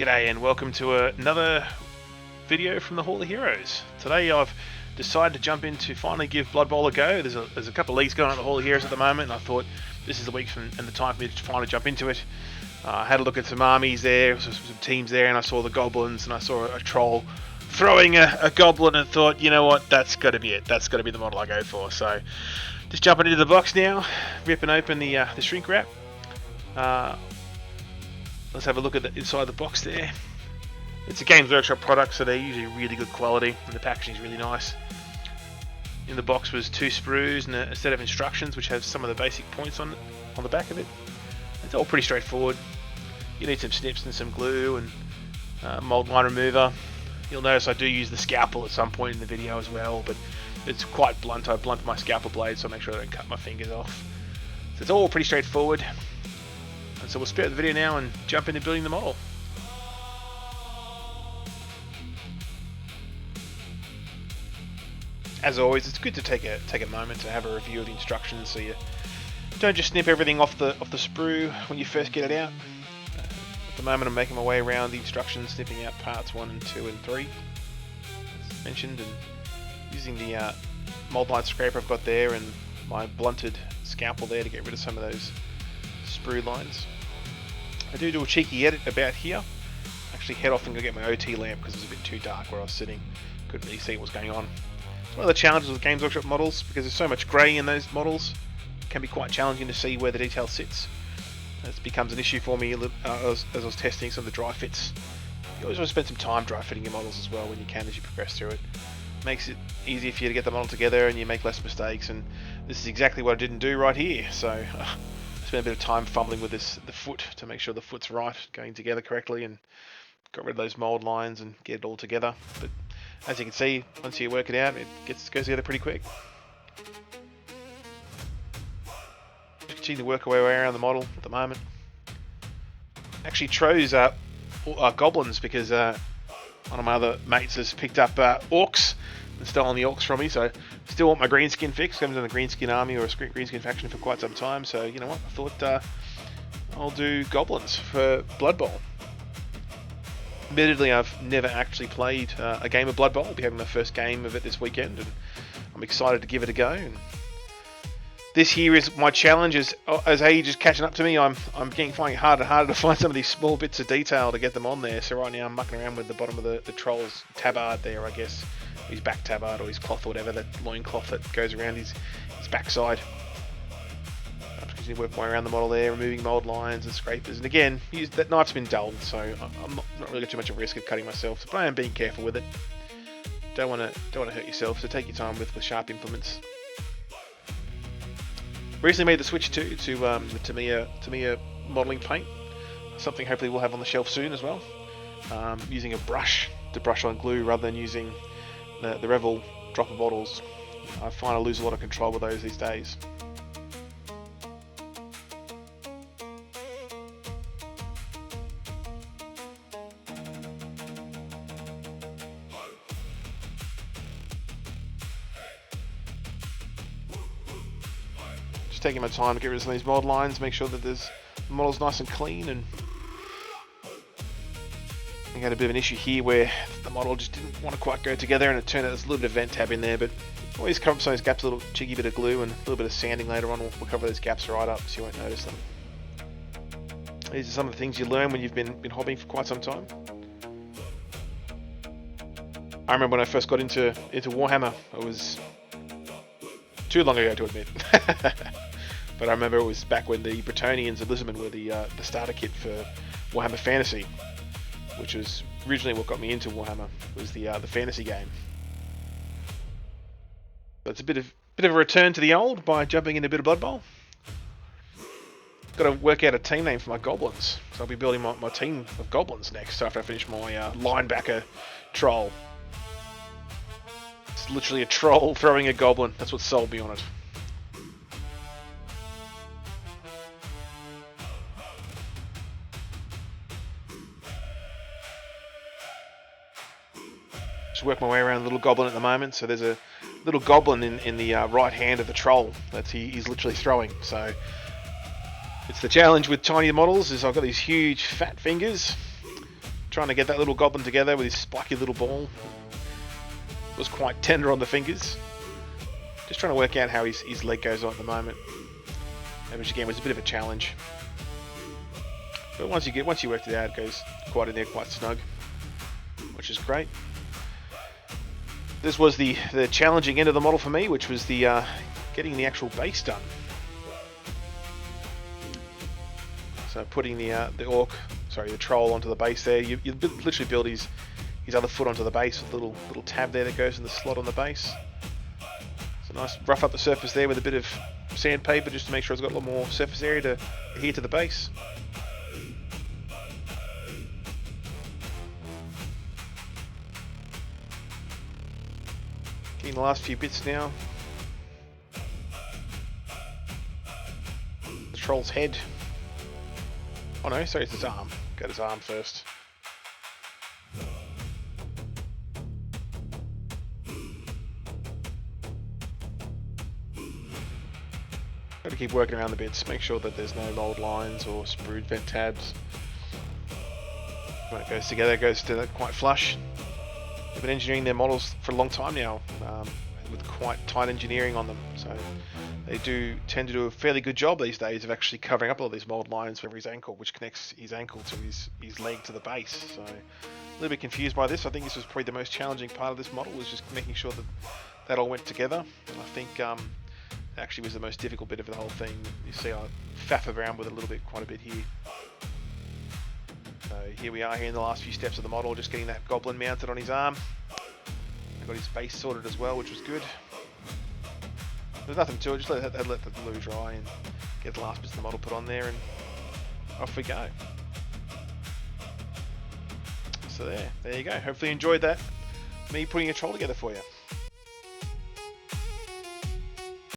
G'day and welcome to another video from the Hall of Heroes. Today I've decided to jump in to finally give Blood Bowl a go. There's a couple of leagues going on at the Hall of Heroes at the moment, and I thought this is the week and the time for me to finally jump into it. I had a look at some armies there, some teams there, and I saw the goblins, and I saw a troll throwing a goblin, and thought, you know what, that's got to be it. That's got to be the model I go for. So just jumping into the box now, ripping open the shrink wrap. Let's have a look at the inside the box there. It's a Games Workshop product, so they're usually really good quality, and the packaging is really nice. In the box was 2 sprues and a set of instructions, which have some of the basic points on the back of it. It's all pretty straightforward. You need some snips and some glue and mold line remover. You'll notice I do use the scalpel at some point in the video as well, but it's quite blunt. I blunt my scalpel blade, so I make sure I don't cut my fingers off. So it's all pretty straightforward. And so we'll spare the video now and jump into building the model. As always, it's good to take a moment to have a review of the instructions, so you don't just snip everything off the sprue when you first get it out. At the moment, I'm making my way around the instructions, snipping out parts 1 and 2 and 3, as mentioned, and using the mold line scraper I've got there and my blunted scalpel there to get rid of some of those sprue lines. I do a cheeky edit about here. Actually head off and go get my OT lamp because it was a bit too dark where I was sitting. Couldn't really see what was going on. It's one of the challenges with Games Workshop models, because there's so much grey in those models. It can be quite challenging to see where the detail sits. It becomes an issue for me as I was testing some of the dry fits. You always want to spend some time dry fitting your models as well when you can as you progress through it. Makes it easier for you to get the model together and you make less mistakes, and this is exactly what I didn't do right here. So spent a bit of time fumbling with the foot to make sure the foot's right, going together correctly, and got rid of those mold lines and get it all together. But as you can see, once you work it out, it goes together pretty quick. Just continue to work our way around the model at the moment. Actually chose goblins because one of my other mates has picked up orcs and stolen the orcs from me, so still want my green skin fix. I haven't done a green skin army or a green skin faction for quite some time, so you know what, I thought I'll do goblins for Blood Bowl. Admittedly, I've never actually played a game of Blood Bowl. I'll be having the first game of it this weekend, and I'm excited to give it a go. And this here is my challenge. As age is catching up to me, I'm finding it harder and harder to find some of these small bits of detail to get them on there. So right now I'm mucking around with the bottom of the troll's tabard there, I guess. His back tabard or his cloth or whatever, that loin cloth that goes around his backside. I'm just going to work my way around the model there, removing mold lines and scrapers. And again, that knife's been dulled, so I'm not really got too much of a risk of cutting myself. But I am being careful with it. Don't want to hurt yourself, so take your time with sharp implements. Recently made the switch to the Tamiya modelling paint. Something hopefully we'll have on the shelf soon as well. Using a brush to brush on glue rather than using the Revel dropper bottles. I find I lose a lot of control with those these days. Just taking my time to get rid of some of these mold lines, make sure that the model's nice and clean. And I had a bit of an issue here where the model just didn't want to quite go together, and it turned out there's a little bit of vent tab in there, but always cover up some of those gaps, a little cheeky bit of glue and a little bit of sanding later on will cover those gaps right up so you won't notice them. These are some of the things you learn when you've been hobbying for quite some time. I remember when I first got into Warhammer, it was too long ago to admit. But I remember it was back when the Bretonians of Lisbon were the starter kit for Warhammer Fantasy, which was originally what got me into Warhammer, was the fantasy game. But it's a bit of a return to the old by jumping into a bit of Blood Bowl. Got to work out a team name for my goblins, so I'll be building my team of goblins next after I finish my linebacker troll. It's literally a troll throwing a goblin. That's what sold me on it. Work my way around the little goblin at the moment. So there's a little goblin in the right hand of the troll that he's literally throwing. So it's the challenge with tiny models, is I've got these huge fat fingers Trying to get that little goblin together with his spiky little ball. Was quite tender on the fingers. Just trying to work out how his leg goes on at the moment. Which again was a bit of a challenge. But once you worked it out, it goes quite in there, quite snug. Which is great. This was the challenging end of the model for me, which was the getting the actual base done. So putting the troll onto the base there. You literally build his other foot onto the base with a little tab there that goes in the slot on the base. So nice, rough up the surface there with a bit of sandpaper just to make sure it's got a lot more surface area to adhere to the base. Getting the last few bits now. The troll's head. Oh no, sorry, it's his arm. Got his arm first. Got to keep working around the bits, make sure that there's no mold lines or sprued vent tabs. When it goes together, it goes together quite flush. They've been engineering their models for a long time now, with quite tight engineering on them. So they do tend to do a fairly good job these days of actually covering up all these mold lines for his ankle, which connects his ankle to his leg to the base. So a little bit confused by this. I think this was probably the most challenging part of this model, was just making sure that all went together. And I think actually was the most difficult bit of the whole thing. You see I faff around with it quite a bit here. So here we are here in the last few steps of the model, just getting that goblin mounted on his arm. I got his base sorted as well, which was good. There's nothing to it, just let the glue dry and get the last bits of the model put on there, and off we go. So there you go. Hopefully you enjoyed that, me putting a troll together for you.